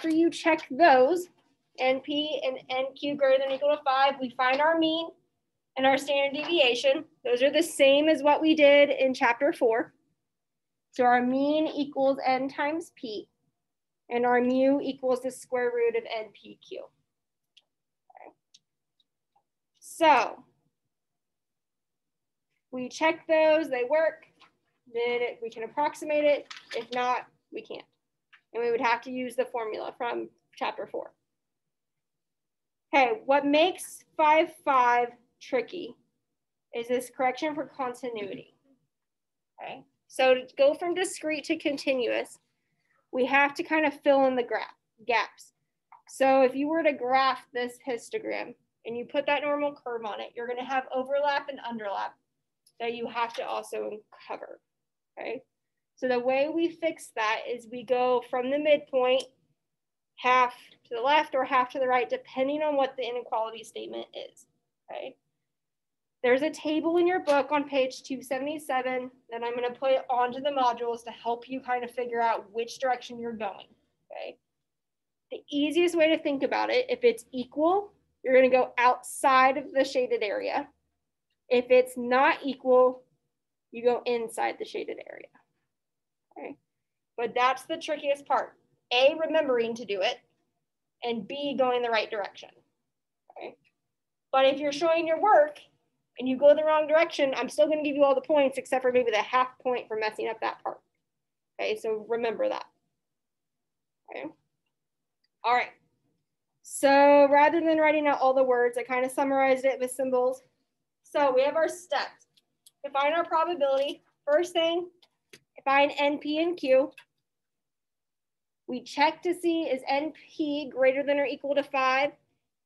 after you check those, NP and NQ greater than or equal to 5, we find our mean and our standard deviation. Those are the same as what we did in chapter 4. So our mean equals N times P, and our mu equals the square root of NPQ. Okay. So we check those, they work, then we can approximate it. If not, we can't. And we would have to use the formula from chapter 4. Okay, what makes 5-5 tricky is this correction for continuity. Okay, so to go from discrete to continuous, we have to kind of fill in the gaps. So if you were to graph this histogram and you put that normal curve on it, you're going to have overlap and underlap that you have to also cover. Okay, so the way we fix that is we go from the midpoint, half to the left or half to the right, depending on what the inequality statement is. Okay, there's a table in your book on page 277 that I'm going to put onto the modules to help you kind of figure out which direction you're going. Okay, the easiest way to think about it, if it's equal, you're going to go outside of the shaded area. If it's not equal, you go inside the shaded area. Okay, but that's the trickiest part. A, remembering to do it, and B, going the right direction. Okay, but if you're showing your work and you go the wrong direction, I'm still going to give you all the points except for maybe the half point for messing up that part. Okay, so remember that. Okay, all right. So rather than writing out all the words, I kind of summarized it with symbols. So we have our steps. To find our probability, first thing, find NP and Q. We check to see, is NP greater than or equal to 5?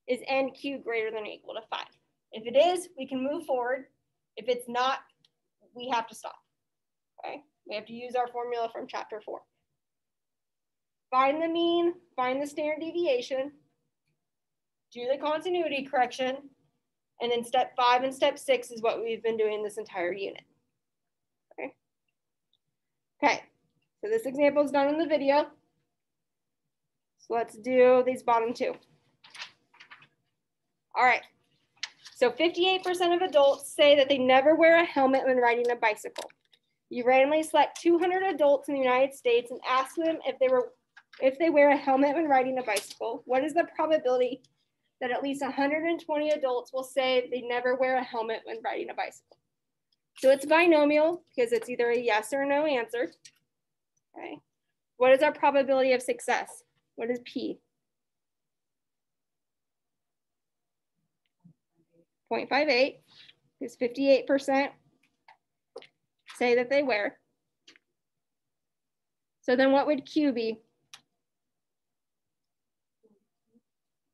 Is NQ greater than or equal to 5? If it is, we can move forward. If it's not, we have to stop. Okay, we have to use our formula from chapter 4. Find the mean, find the standard deviation, do the continuity correction, and then step 5 and step 6 is what we've been doing this entire unit. Okay. Okay, so this example is done in the video. So let's do these bottom two. All right, so 58% of adults say that they never wear a helmet when riding a bicycle. You randomly select 200 adults in the United States and ask them if they wear a helmet when riding a bicycle. What is the probability that at least 120 adults will say they never wear a helmet when riding a bicycle? So it's binomial because it's either a yes or no answer. Okay. What is our probability of success? What is P? 0.58, because 58% say that they wear. So then what would Q be?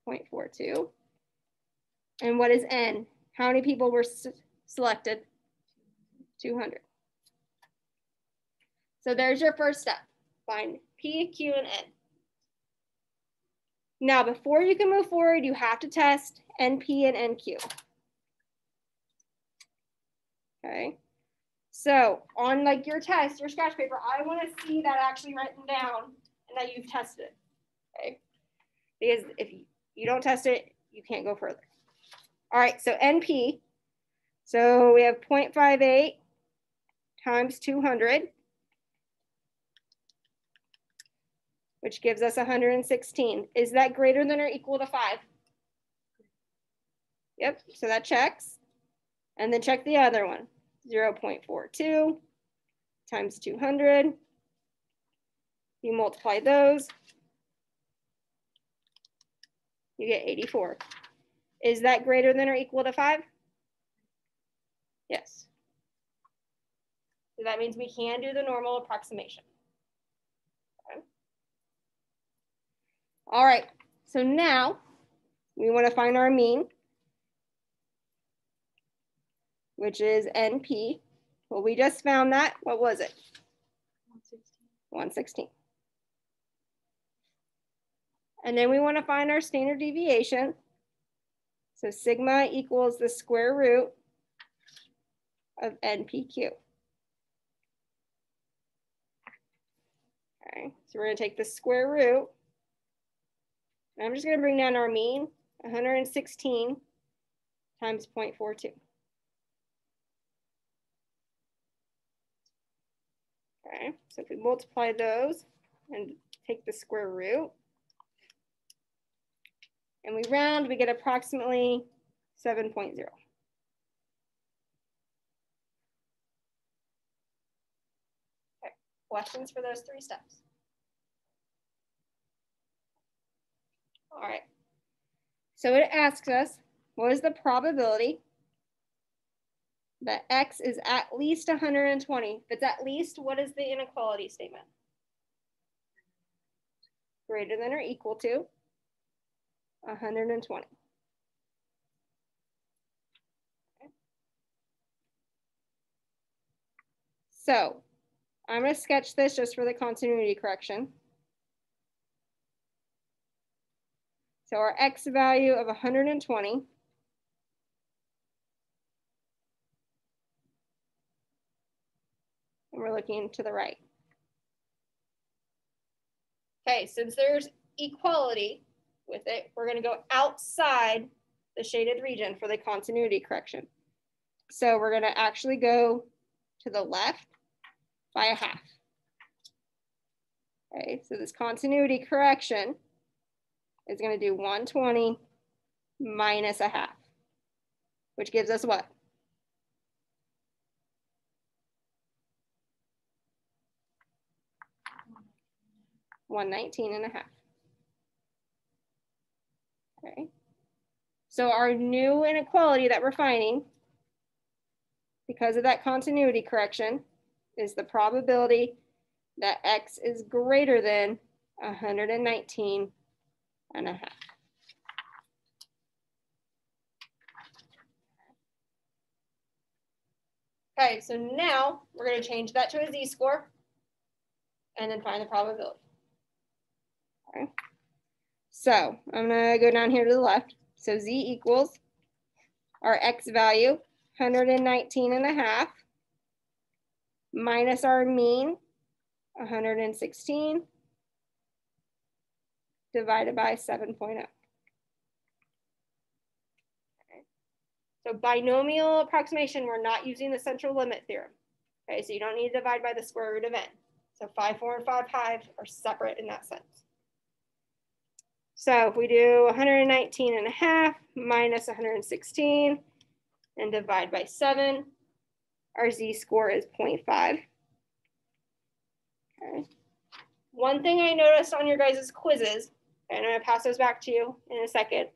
0.42. And what is N? How many people were selected? 200. So there's your first step. Find P, Q, and N. Now, before you can move forward, you have to test NP and NQ. Okay. So on like your test, your scratch paper, I want to see that actually written down and that you've tested it. Okay. Because if you don't test it, you can't go further. All right, so NP. So we have 0.58 times 200, which gives us 116. Is that greater than or equal to 5? Yep, so that checks. And then check the other one, 0.42 times 200. You multiply those, you get 84. Is that greater than or equal to 5? Yes. So that means we can do the normal approximation. Okay. All right, so now we want to find our mean, which is NP. Well, we just found that. What was it? 116. And then we want to find our standard deviation. So sigma equals the square root of NPQ. Okay, so we're going to take the square root I'm just going to bring down our mean, 116 times 0.42. Okay, so if we multiply those and take the square root, and we round, we get approximately 7.0. Okay. Questions for those 3 steps? All right. So it asks us, what is the probability that x is at least 120? If it's at least, what is the inequality statement? Greater than or equal to 120. Okay. So I'm going to sketch this just for the continuity correction. So our x value of 120 and we're looking to the right. Okay, since there's equality with it, we're going to go outside the shaded region for the continuity correction. So we're going to actually go to the left by a half. Okay, so this continuity correction is going to do 120 minus a half, which gives us what? 119 and a half. Okay. So our new inequality that we're finding, because of that continuity correction, is the probability that x is greater than 119 and a half. Okay, so now we're going to change that to a z-score and then find the probability. Okay. So I'm going to go down here to the left. So z equals our x value, 119 and a half, minus our mean, 116, divided by 7.0. Okay. So binomial approximation, we're not using the central limit theorem. Okay, so you don't need to divide by the square root of n. So 5, 4, and 5, 5 are separate in that sense. So if we do 119 and a half minus 116 and divide by 7, our z-score is 0.5. Okay. One thing I noticed on your guys' quizzes, and I'm going to pass those back to you in a second,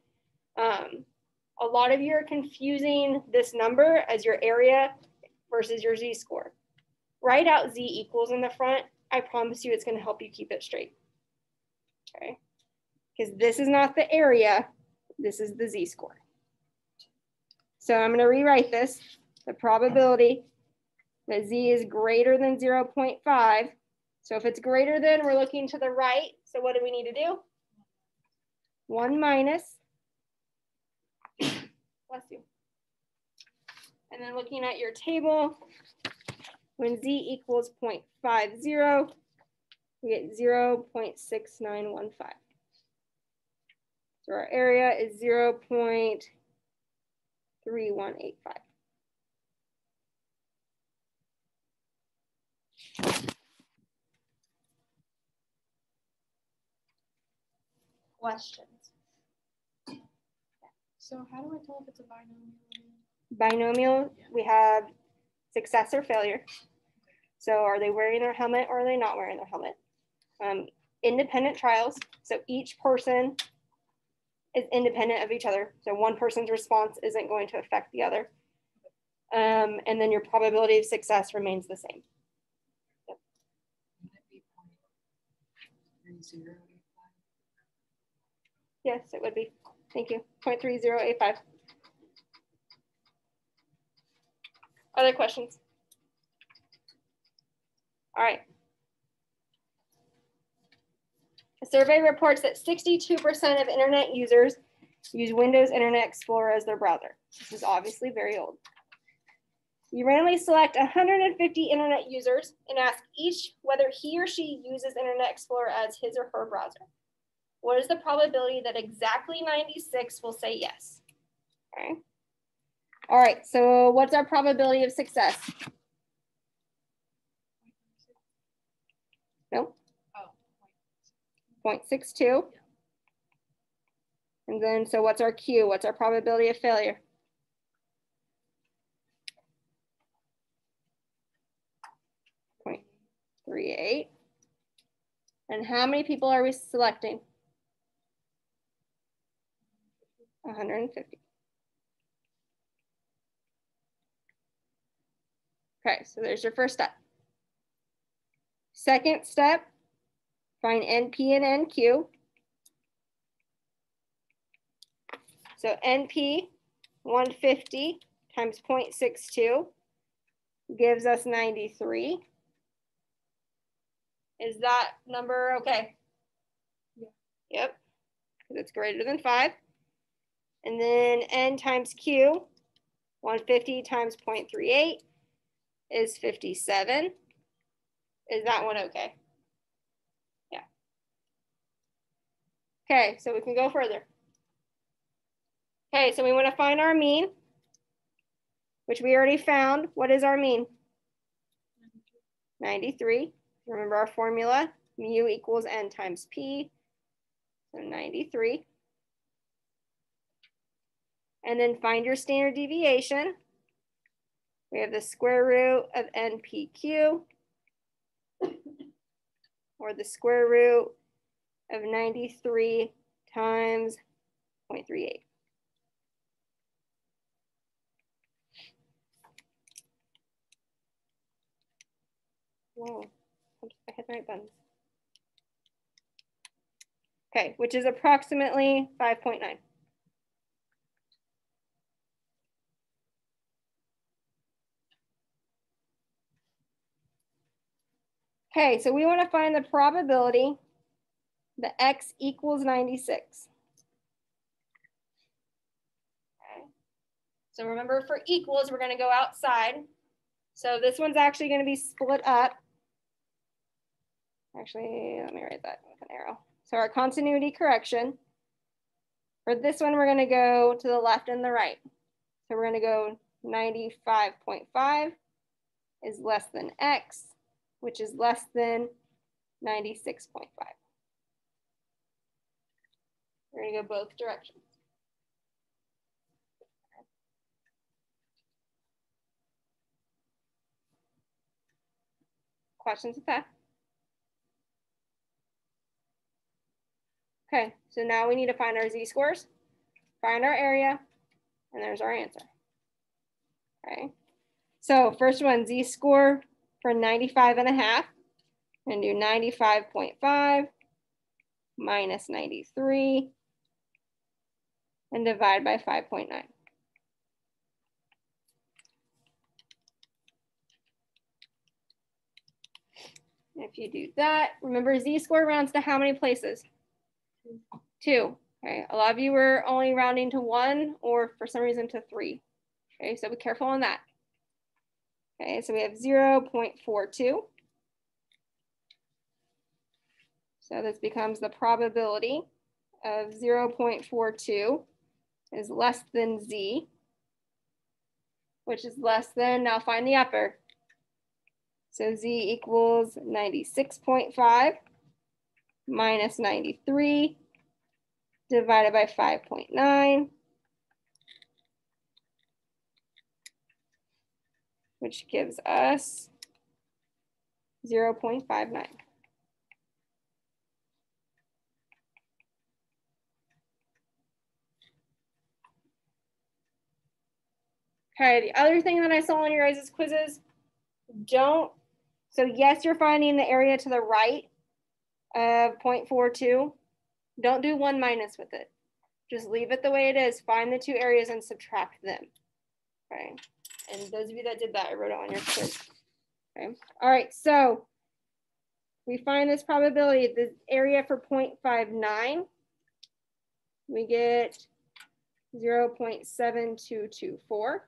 a lot of you are confusing this number as your area versus your z-score. Write out z equals in the front. I promise you it's going to help you keep it straight. Okay. Because this is not the area, this is the z-score. So I'm going to rewrite this. The probability that z is greater than 0.5. So if it's greater than, we're looking to the right. So what do we need to do? 1 minus, bless you. And then looking at your table, when z equals 0.50, we get 0.6915. So our area is 0.3185. Questions? So how do I tell if it's a binomial? Binomial, we have success or failure. So are they wearing their helmet or are they not wearing their helmet? Independent trials, so each person is independent of each other. So one person's response isn't going to affect the other. And then your probability of success remains the same. Yep. Yes, it would be. Thank you. 0.3085. Other questions? All right. A survey reports that 62% of internet users use Windows Internet Explorer as their browser. This is obviously very old. You randomly select 150 internet users and ask each whether he or she uses Internet Explorer as his or her browser. What is the probability that exactly 96 will say yes? Okay. All right, so what's our probability of success? No? Oh. 0.62. And then, so what's our Q? What's our probability of failure? 0.38. And how many people are we selecting? 150. Okay, so there's your first step. Second step, find NP and NQ. So NP, 150 times 0.62 gives us 93. Is that number okay? Yeah. Yep, because it's greater than 5. And then N times Q, 150 times 0.38 is 57. Is that one okay? Yeah. Okay, so we can go further. Okay, so we want to find our mean, which we already found. What is our mean? 93. Remember our formula, mu equals N times P, so 93. And then find your standard deviation. We have the square root of NPQ, or the square root of 93 times 0.38. Whoa, I hit the right button. Okay, which is approximately 5.9. Okay, so we want to find the probability that X equals 96. Okay. So remember, for equals, we're going to go outside. So this one's actually going to be split up. Actually, let me write that with an arrow. So our continuity correction. For this one, we're going to go to the left and the right. So we're going to go 95.5 is less than X, which is less than 96.5. We're going to go both directions. Questions with that? Okay, so now we need to find our z-scores, find our area, and there's our answer. Okay, so first one, z-score for 95.5, and do 95.5 minus 93, and divide by 5.9. If you do that, remember z-score rounds to how many places? 2. Okay, a lot of you were only rounding to 1 or for some reason to 3. Okay, so be careful on that. Okay, so we have 0.42. So this becomes the probability of 0.42 is less than z, which is less than, now find the upper. So z equals 96.5 minus 93 divided by 5.9, which gives us 0.59. Okay, the other thing that I saw in your guys' quizzes, so yes, you're finding the area to the right of 0.42. Don't do 1 minus with it. Just leave it the way it is. Find the 2 areas and subtract them. Okay, and those of you that did that, I wrote it on your quiz. Okay, all right, so we find this probability, the area for 0.59, we get 0.7224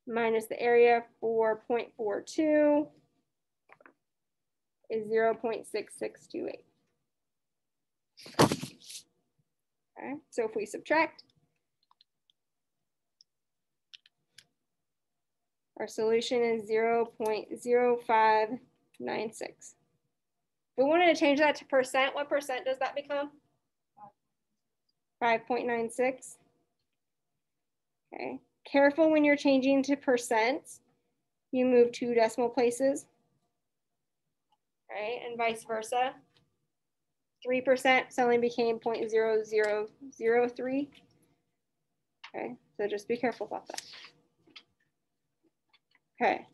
minus the area for 0.42 is 0.6628. Okay, so if we subtract, our solution is 0.0596. If we wanted to change that to percent, what percent does that become? 5.96. Okay, careful when you're changing to percent. You move 2 decimal places, right? And vice versa. 3% suddenly became 0.0003. Okay, so just be careful about that. Okay.